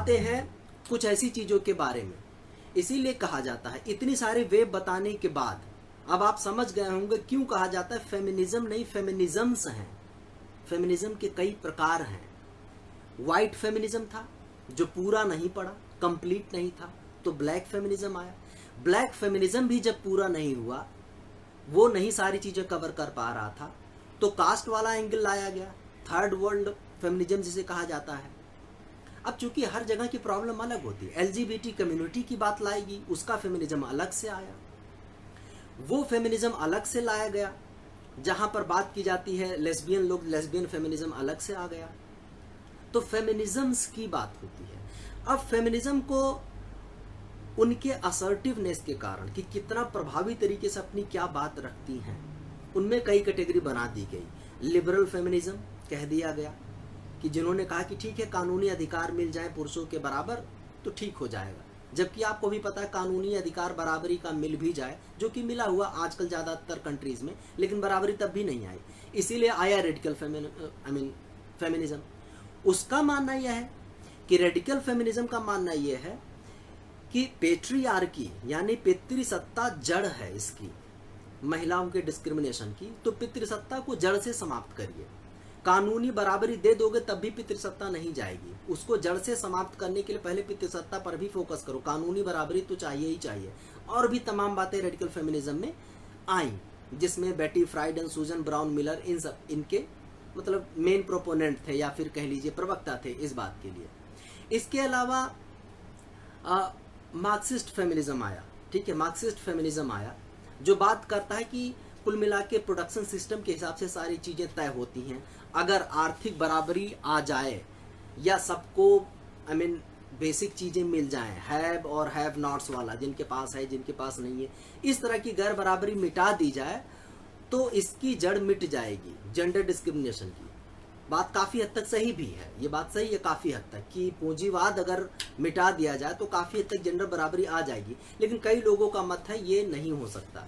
आते हैं कुछ ऐसी चीजों के बारे में। इसीलिए कहा जाता है, इतनी सारे वे बताने के बाद अब आप समझ गए होंगे क्यों कहा जाता है फेमिनिज्म नहीं, फेमिनिज्म्स हैं। फेमिनिज्म के कई प्रकार हैं। व्हाइट फेमिनिज्म था जो पूरा नहीं पड़ा, कंप्लीट नहीं था, तो ब्लैक फेमिनिज्म आया। ब्लैक फेमिनिज्म भी जब पूरा नहीं हुआ, वो नहीं सारी चीजें कवर कर पा रहा था, तो कास्ट वाला एंगल लाया गया, थर्ड वर्ल्ड फेमिनिज्म जिसे कहा जाता है। अब चूंकि हर जगह की प्रॉब्लम अलग होती है, एलजीबीटी कम्युनिटी की बात लाएगी, उसका फेमिनिज्म अलग से आया। वो फेमिनिज्म अलग से लाया गया। जहां पर बात की जाती है लेस्बियन लोग, लेस्बियन फेमिनिज्म अलग से आ गया। तो फेमिनिज्म्स की बात होती है। अब फेमिनिज्म को उनके असर्टिवनेस के कारण कि कितना प्रभावी तरीके से अपनी क्या बात रखती हैं, उनमें कई कैटेगरी बना दी गई। लिबरल फेमिनिज्म कह दिया गया कि जिन्होंने कहा कि ठीक है कानूनी अधिकार मिल जाए पुरुषों के बराबर तो ठीक हो जाएगा, जबकि आपको भी पता है कानूनी अधिकार बराबरी का मिल भी जाए, जो कि मिला हुआ आजकल ज्यादातर कंट्रीज में, लेकिन बराबरी तब भी नहीं आई। इसीलिए आया रेडिकल फेमिनिज्म। उसका मानना यह है कि रेडिकल फेमिनिज्म का मानना यह है कि पेट्रियार्की यानी पितृसत्ता जड़ है इसकी, महिलाओं के डिस्क्रिमिनेशन की, तो पितृसत्ता को जड़ से समाप्त करिए। कानूनी बराबरी दे दोगे तब भी पितृसत्ता नहीं जाएगी, उसको जड़ से समाप्त करने के लिए पहले पितृसत्ता पर भी फोकस करो। कानूनी बराबरी तो चाहिए ही चाहिए। और भी तमाम बातें रेडिकल फेमिनिज्म में आई, जिसमें बेटी फ्राइड एंड सूजन ब्राउन मिलर इनके मतलब मेन प्रोपोनेंट थे, या फिर कह लीजिए प्रवक्ता थे इस बात के लिए। इसके अलावा मार्क्सिस्ट फेमिनिज्म आया। ठीक है, मार्क्सिस्ट फेमिनिज्म आया जो बात करता है कि कुल मिला के प्रोडक्शन सिस्टम के हिसाब से सारी चीजें तय होती हैं। अगर आर्थिक बराबरी आ जाए या सबको बेसिक चीजें मिल जाएं, हैव और हैव नॉट्स वाला, जिनके पास है जिनके पास नहीं है, इस तरह की गैर बराबरी मिटा दी जाए तो इसकी जड़ मिट जाएगी। जेंडर डिस्क्रिमिनेशन की बात काफी हद तक सही भी है, ये बात सही है काफी हद तक कि पूंजीवाद अगर मिटा दिया जाए तो काफी हद तक जेंडर बराबरी आ जाएगी। लेकिन कई लोगों का मत है ये नहीं हो सकता,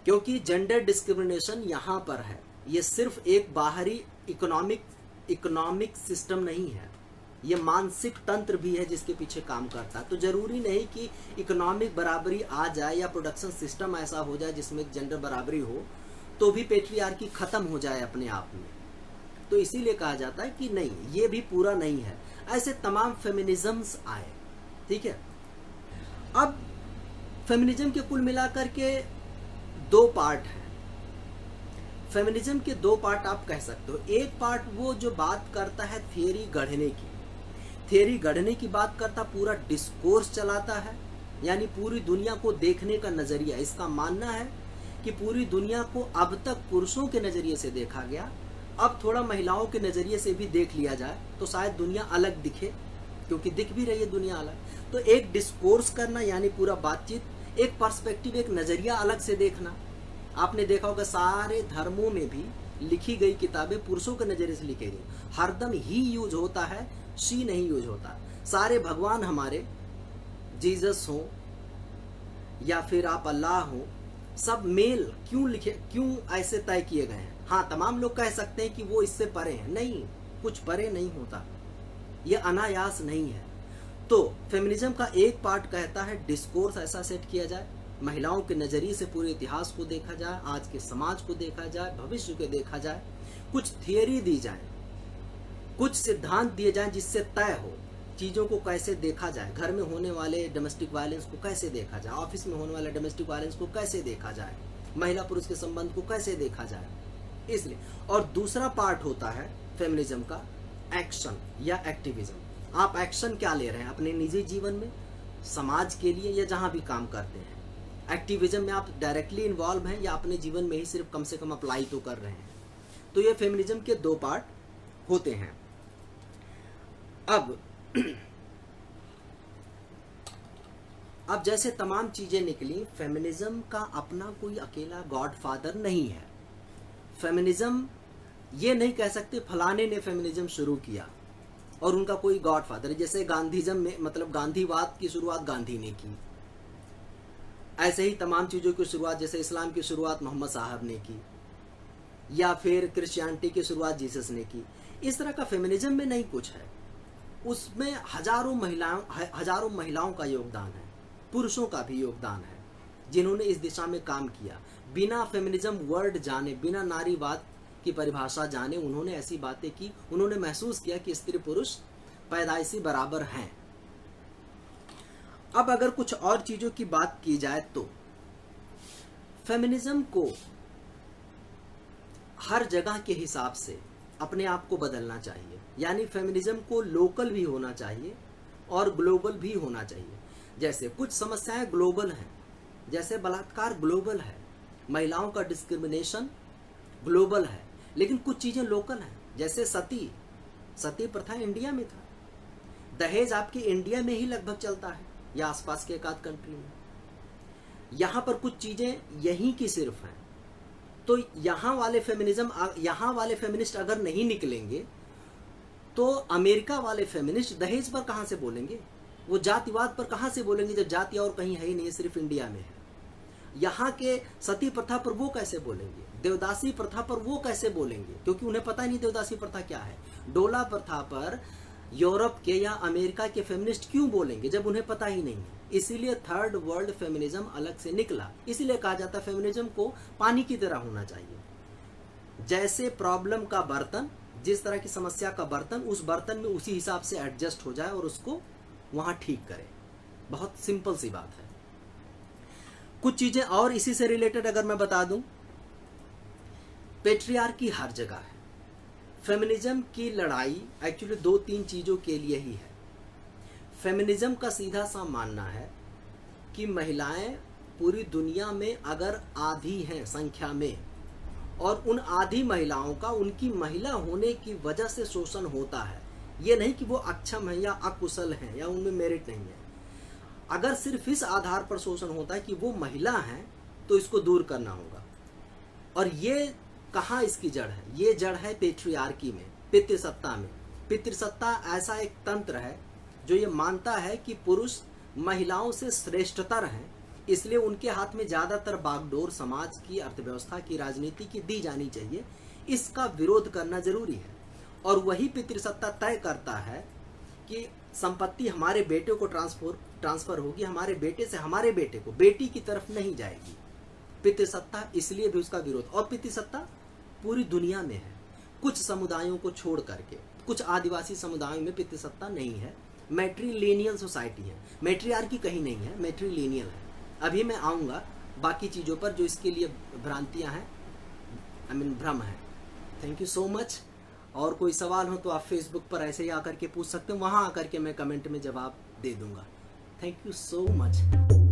क्योंकि जेंडर डिस्क्रिमिनेशन यहाँ पर है, ये सिर्फ एक बाहरी इकोनॉमिक सिस्टम नहीं है, ये मानसिक तंत्र भी है जिसके पीछे काम करता है। तो जरूरी नहीं कि इकोनॉमिक बराबरी आ जाए या प्रोडक्शन सिस्टम ऐसा हो जाए जिसमें जेंडर बराबरी हो तो भी पेट्रियार्की खत्म हो जाए अपने आप में। तो इसीलिए कहा जाता है कि नहीं, ये भी पूरा नहीं है। ऐसे तमाम फेमिनिज्म्स आए। ठीक है, अब फेमिनिज्म के कुल मिलाकर के दो पार्ट हैं। फेमिनिज्म के दो पार्ट आप कह सकते हो। एक पार्ट वो जो बात करता है थियरी गढ़ने की, थियरी गढ़ने की बात करता, पूरा डिस्कोर्स चलाता है, यानी पूरी दुनिया को देखने का नजरिया। इसका मानना है कि पूरी दुनिया को अब तक पुरुषों के नजरिए से देखा गया, अब थोड़ा महिलाओं के नजरिए से भी देख लिया जाए तो शायद दुनिया अलग दिखे, क्योंकि दिख भी रही है दुनिया अलग। तो एक डिस्कोर्स करना यानी पूरा बातचीत, एक पर्सपेक्टिव, एक नजरिया अलग से देखना। आपने देखा होगा सारे धर्मों में भी लिखी गई किताबें पुरुषों के नजरिए से लिखी गई, हरदम ही यूज होता है, शी नहीं यूज होता। सारे भगवान हमारे, जीसस हो या फिर आप अल्लाह हो, सब मेल क्यों लिखे, क्यों ऐसे तय किए गए हैं। हाँ, तमाम लोग कह सकते हैं कि वो इससे परे हैं, नहीं, कुछ परे नहीं होता, ये अनायास नहीं है। तो फेमिनिज्म का एक पार्ट कहता है डिस्कोर्स ऐसा सेट किया जाए, महिलाओं के नजरिए से पूरे इतिहास को देखा जाए, आज के समाज को देखा जाए, भविष्य को देखा जाए, कुछ थियरी दी जाए, कुछ सिद्धांत दिए जाएं जिससे तय हो चीजों को कैसे देखा जाए। घर में होने वाले डोमेस्टिक वायलेंस को कैसे देखा जाए, ऑफिस में होने वाले डोमेस्टिक वायलेंस को कैसे देखा जाए, महिला पुरुष के संबंध को कैसे देखा जाए, इसलिए। और दूसरा पार्ट होता है फेमिनिज्म का एक्शन या एक्टिविज्म। आप एक्शन क्या ले रहे हैं अपने निजी जीवन में, समाज के लिए, या जहां भी काम करते हैं। एक्टिविज्म में आप डायरेक्टली इन्वॉल्व हैं या अपने जीवन में ही सिर्फ कम से कम अप्लाई तो कर रहे हैं। तो ये फेमिनिज्म के दो पार्ट होते हैं। अब जैसे तमाम चीजें निकली, फेमिनिज्म का अपना कोई अकेला गॉडफादर नहीं है। फेमिनिज्म ये नहीं कह सकते फलाने ने फेमिनिज्म शुरू किया और उनका कोई गॉडफादर। जैसे गांधीज्म में मतलब गांधीवाद की शुरुआत गांधी ने की, ऐसे ही तमाम चीजों की शुरुआत, जैसे इस्लाम की शुरुआत मोहम्मद साहब ने की, या फिर क्रिश्चियनिटी की शुरुआत जीसस ने की। इस तरह का फेमिनिज्म में नहीं कुछ है। उसमें हजारों महिलाओं का योगदान है, पुरुषों का भी योगदान है, जिन्होंने इस दिशा में काम किया। बिना फेमिनिज्म वर्ड जाने, बिना नारीवाद की परिभाषा जाने उन्होंने ऐसी बातें की। उन्होंने महसूस किया कि स्त्री पुरुष पैदाइशी बराबर हैं। अब अगर कुछ और चीजों की बात की जाए तो फेमिनिज्म को हर जगह के हिसाब से अपने आप को बदलना चाहिए। यानी फेमिनिज्म को लोकल भी होना चाहिए और ग्लोबल भी होना चाहिए। जैसे कुछ समस्याएं ग्लोबल हैं, जैसे बलात्कार ग्लोबल है, महिलाओं का डिस्क्रिमिनेशन ग्लोबल है, लेकिन कुछ चीजें लोकल हैं। जैसे सती प्रथा इंडिया में था, दहेज आपके इंडिया में ही लगभग चलता है या आसपास के एक आध कंट्री में। यहां पर कुछ चीजें यहीं की सिर्फ हैं। तो यहाँ वाले फेमिनिस्ट अगर नहीं निकलेंगे तो अमेरिका वाले फेमिनिस्ट दहेज पर कहां से बोलेंगे, वो जातिवाद पर कहां से बोलेंगे, जब जाति और कहीं है ही नहीं, सिर्फ इंडिया में है। यहाँ के सती प्रथा पर वो कैसे बोलेंगे, देवदासी प्रथा पर वो कैसे बोलेंगे, क्योंकि उन्हें पता ही नहीं देवदासी प्रथा क्या है। डोला प्रथा पर यूरोप के या अमेरिका के फेमिनिस्ट क्यों बोलेंगे जब उन्हें पता ही नहीं है। इसीलिए थर्ड वर्ल्ड फेमिनिज्म अलग से निकला। इसीलिए कहा जाता है फेमिनिज्म को पानी की तरह होना चाहिए। जैसे प्रॉब्लम का बर्तन, जिस तरह की समस्या का बर्तन, उस बर्तन में उसी हिसाब से एडजस्ट हो जाए और उसको वहां ठीक करे। बहुत सिंपल सी बात है। कुछ चीजें और इसी से रिलेटेड अगर मैं बता दूं, पेट्रियार्की हर जगह है। फेमिनिज्म की लड़ाई एक्चुअली 2-3 चीजों के लिए ही है। फेमिनिज्म का सीधा सा मानना है कि महिलाएं पूरी दुनिया में अगर आधी हैं संख्या में, और उन आधी महिलाओं का उनकी महिला होने की वजह से शोषण होता है, ये नहीं कि वो अक्षम है या अकुशल है या उनमें मेरिट नहीं है। अगर सिर्फ इस आधार पर शोषण होता है कि वो महिला हैं, तो इसको दूर करना होगा। और ये कहाँ इसकी जड़ है? ये जड़ है पेट्रियार्की में, पितृसत्ता में। पितृसत्ता ऐसा एक तंत्र है जो ये मानता है कि पुरुष महिलाओं से श्रेष्ठतर हैं, इसलिए उनके हाथ में ज्यादातर बागडोर समाज की, अर्थव्यवस्था की, राजनीति की दी जानी चाहिए। इसका विरोध करना जरूरी है। और वही पितृसत्ता तय करता है कि संपत्ति हमारे बेटे को ट्रांसफर होगी, हमारे बेटे से हमारे बेटे को, बेटी की तरफ नहीं जाएगी। पितृसत्ता, इसलिए भी उसका विरोध। और पितृसत्ता पूरी दुनिया में है, कुछ समुदायों को छोड़ करके। कुछ आदिवासी समुदायों में पितृसत्ता नहीं है, मैट्रिलिनियल सोसाइटी है। मैट्रियार्की कहीं नहीं है, मैट्रिलिनियल है। अभी मैं आऊंगा बाकी चीजों पर जो इसके लिए भ्रांतियां हैं, भ्रम है। Thank you so much. और कोई सवाल हो तो आप फेसबुक पर ऐसे ही आकर के पूछ सकते हो, वहां आकर के मैं कमेंट में जवाब दे दूंगा। Thank you so much.